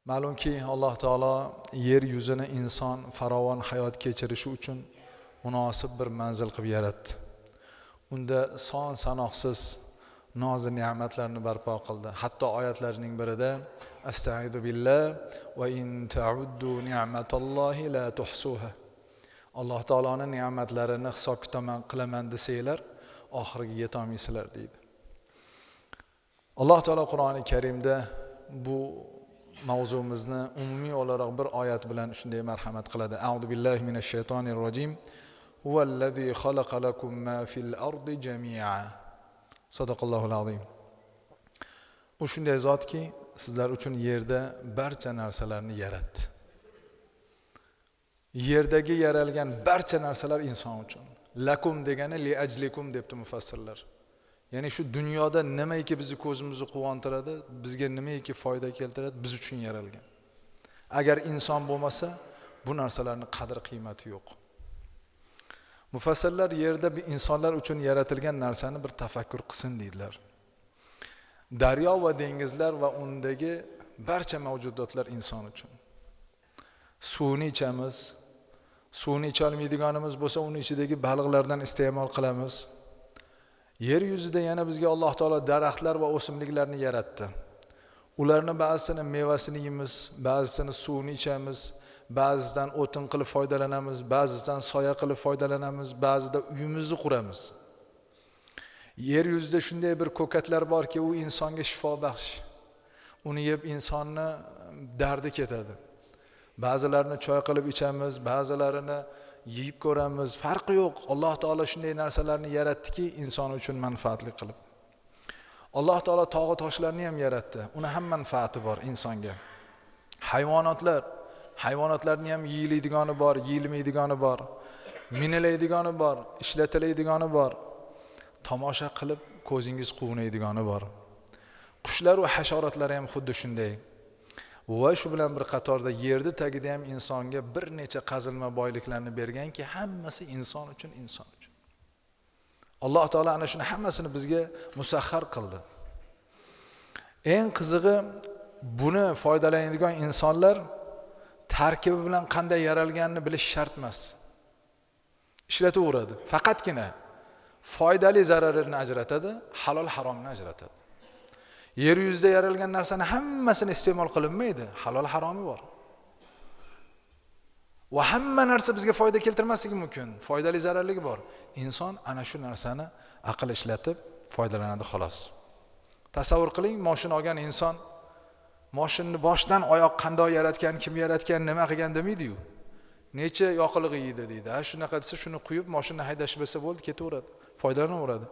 Ma'lumki Alloh taolo yer yuzini inson farovon hayot kechirishi uchun munosib bir manzil qilib yaratdi. Unda son sanoqsiz nozi ne'matlarni barpo qildi. Hatto oyatlarining birida Astaizu billah va in ta'uddu ni'matallohi la tuhsuha. Alloh taoloning ne'matlarini hisob-kitob qilaman desanglar, oxiriga yeta olmaysizlar deydi. Alloh taolo Qur'oni Karimda bu mavzumizni umumiy o'laroq bir oyat bilan shunday marhamat qiladi. A'udhu billahi minash shaytonir rojim. Huvallazi xalaqa lakum ma fil ardi jami'a. Sadaqallohul azim. U shunday zotki, sizlar uchun yerda barcha narsalarni yaratdi. Yerdagi yaralgan barcha narsalar inson uchun. Lakum degani li ajlikum debdi mufassirlar. Ya'ni shu dunyoda nimaiki bizni ko'zimizni quvontiradi, bizga nimaiki foyda keltiradi, biz uchun yaralgan. Agar inson bo'lmasa, bu narsalarning qadr-qiymati yo'q. Mufassirlar yerda insonlar uchun yaratilgan narsani bir tafakkur qilsin deydilar. Daryo va dengizlar va undagi barcha mavjudotlar inson uchun. Suvni ichamiz. Suvni icha olmaydiganimiz bo'lsa, uni ichidagi baliqlardan iste'mol qilamiz. Yer yuzida yana bizga Alloh taolo daraxtlar va o'simliklarni yaratdi. Ularning ba'zisini mevasini yeymiz, ba'zisini suvini ichamiz, ba'zidan o'tin qilib foydalanamiz, ba'zidan soya qilib foydalanamiz, ba'zida uyimizni quramiz. Yer yuzida shunday bir ko'katlar borki, u insonga shifo baxsh. Uni yeb insonni dardi ketadi. Ba'zilarini choy qilib ichamiz, ba'zilarini yeyib ko'ramiz, farqi yo'q. Alloh taolo shunday narsalarni yaratdiki, inson uchun manfaatli qilib. Alloh taolo tog' va toshlarni ham yaratdi. Uni ham manfaati bor insonga. Hayvonotlarning ham yeyiladigan bor, yeyilmaydigani bor. Minilaydigani bor, ishlatiladigan bor. Tomosha qilib ko'zingiz quvnaydigani bor. Qushlar va hasharotlar ham xuddi shunday. Va shu bilan bir qatorda yerda tagida ham insonga bir necha qazilma boyliklarni berganki, hammasi inson uchun. Alloh taolo ana shuni hammasini bizga musahhar qildi. Eng qizig'i, buni foydalanadigan insonlar tarkibi bilan qanday yaralganini bilish shart emas. Ishlataveradi. Faqatgina foydali zararini ajratadi, halol haromni ajratadi. Yer yuzida yaralgan narsani hammasini iste'mol qilinmaydi, halol haromi bor. Va hamma narsa bizga foyda keltirmasligi mumkin, foydali zararligi bor. Inson ana shu narsani aql ishlatib foydalanadi xolos. Tasavvur qiling, mashina olgan inson mashinani boshdan oyoq qanday yaratgan, kim yaratgan, nima qilgan demaydi-yu. Necha yoqilg'i yeydi deydi. Ha, shunaqa desa shuni quyib mashinani haydash bo'lsa bo'ldi, ketaveradi, foydalanaveradi.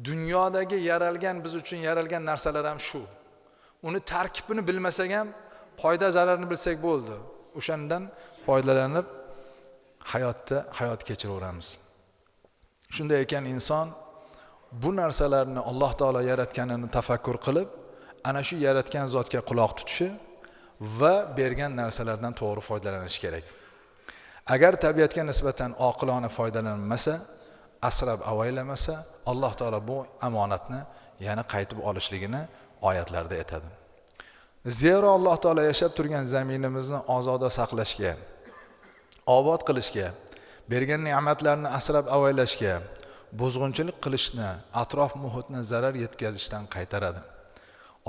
Dunyodagi yaralgan, biz uchun yaralgan narsalar ham shu. Uni tarkibini bilmasak ham, foyda zararni bilsak bo'ldi. O'shandan foydalanib hayot kechiraveramiz. Shunday ekan inson bu narsalarni Alloh taolo yaratganini tafakkur qilib, ana shu yaratgan zotga quloq tutishi va bergan narsalardan to'g'ri foydalanish kerak. Agar tabiatga nisbatan oqilona foydalanmasa, asrab avaylamasa, Alloh taolo bu amonatni yana qaytib olishligini oyatlarda aytadi. Zero Alloh taolo yashab turgan zaminimizni ozoda saqlashga, obod qilishga, bergan ne'matlarni asrab avaylashga, buzg'unchilik qilishni, atrof muhitni zarar yetkazishdan qaytaradi.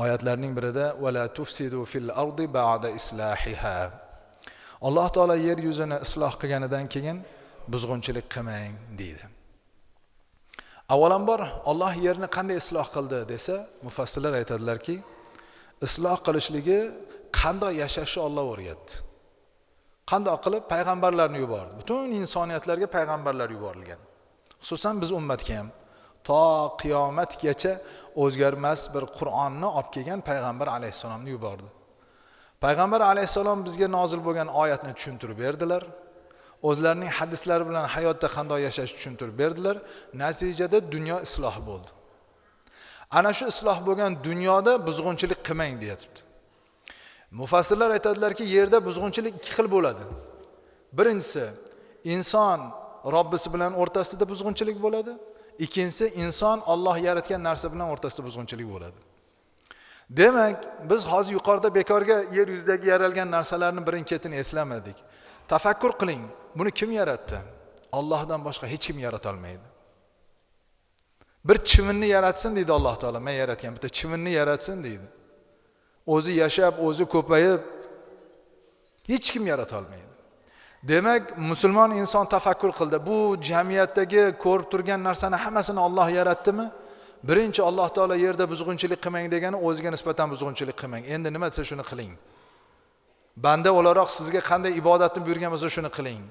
Oyatlarning birida wala tufsidu fil ardi ba'da islahiha. Alloh taolo yer yuzini isloh qilganidan keyin buzg'unchilik qilmang deydi. Avvalambor Alloh yerni qanday isloh qildi desa, mufassirlar aytadilarki, isloh qilishligi qanday yashashni Alloh o'rgatdi. Qanday qilib payg'ambarlarni yubordi. Butun insoniyatlarga payg'ambarlar yuborilgan. Xususan biz ummatga ham to qiyomatgacha o'zgarmas bir Qur'onni olib kelgan payg'ambar alayhisalomni yubordi. Payg'ambar alayhisalom bizga nozil bo'lgan oyatni tushuntirib berdilar. O'zlarining hadislari bilan hayotda qanday yashash tushuntirib berdilar. Natijada dunyo isloh bo'ldi. Ana shu isloh bo'lgan dunyoda buzg'unchilik qilmang deyapti. Mufassirlar aytadilarki, yerda buzg'unchilik ikki xil bo'ladi. Birinchisi, inson Robbisi bilan o'rtasida buzg'unchilik bo'ladi. Ikkinchisi, inson Alloh yaratgan narsa bilan o'rtasida buzg'unchilik bo'ladi. Demak, biz hozir yuqorida bekorga yer yuzidagi yaralgan narsalarning birin-ketin eslamadik. Tafakkur qiling. Buni kim yaratdi? Allohdan boshqa hech kim yarata olmaydi. Bir chivinni yaratsin deydi Alloh taolo. Men yaratgan bitta chivinni yaratsin deydi. O'zi yashab, o'zi ko'payib hech kim yarata olmaydi. Demak, musulmon inson tafakkur qildi. Bu jamiyatdagi ko'rib turgan narsani hammasini Alloh yaratdimi? Birinchi Alloh taolo yerda buzg'unchilik qilmang degani o'ziga nisbatan buzg'unchilik qilmang. Endi nima desa shuni qiling. Banda o'laroq sizga qanday ibodatni buyurgan bo'lsa shuni qiling.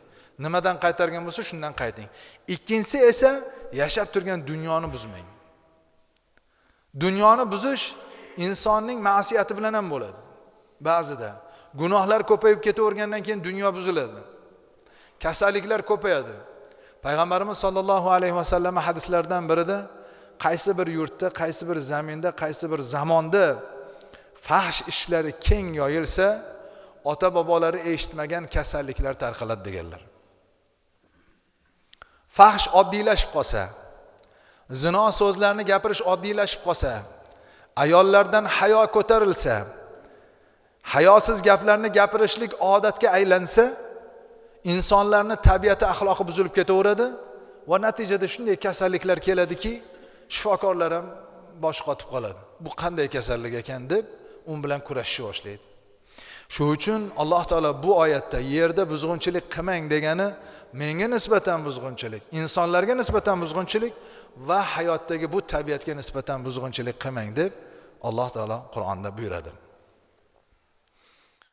Nimadan qaytargan bo'lsa shundan qayting. Ikkinchisi esa yashab turgan dunyoni buzmang. Dunyoni buzish insonning ma'siyati bilan ham bo'ladi. Ba'zida gunohlar ko'payib ketavergandan keyin dunyo buziladi. Kasalliklar ko'payadi. Payg'ambarimiz sollallohu alayhi vasallam hadislardan birida qaysi bir yurtda, qaysi bir zaminda, qaysi bir zamonda fahsh ishlari keng yoyilsa, ota-bobolari eshitmagan kasalliklar tarqaladi deganlar. Fahsh oddiylashib qolsa, zino so'zlarini gapirish oddiylashib qolsa, ayollardan hayo ko'tarilsa, hayosiz gaplarni gapirishlik odatga aylansa, insonlarning tabiati, axloqi buzilib ketaveradi va natijada shunday kasalliklar keladiki, shifokorlar ham bosh qotib qoladi. Bu qanday kasallik ekan deb u bilan kurashishni boshlaydi. Shuning uchun Alloh taolo bu oyatda yerda buzg'unchilik qilmang degani menga nisbatan buzg'unchilik, insonlarga nisbatan buzg'unchilik va hayotdagi bu tabiatga nisbatan buzg'unchilik qilmang deb Alloh taolo Qur'onda buyuradi.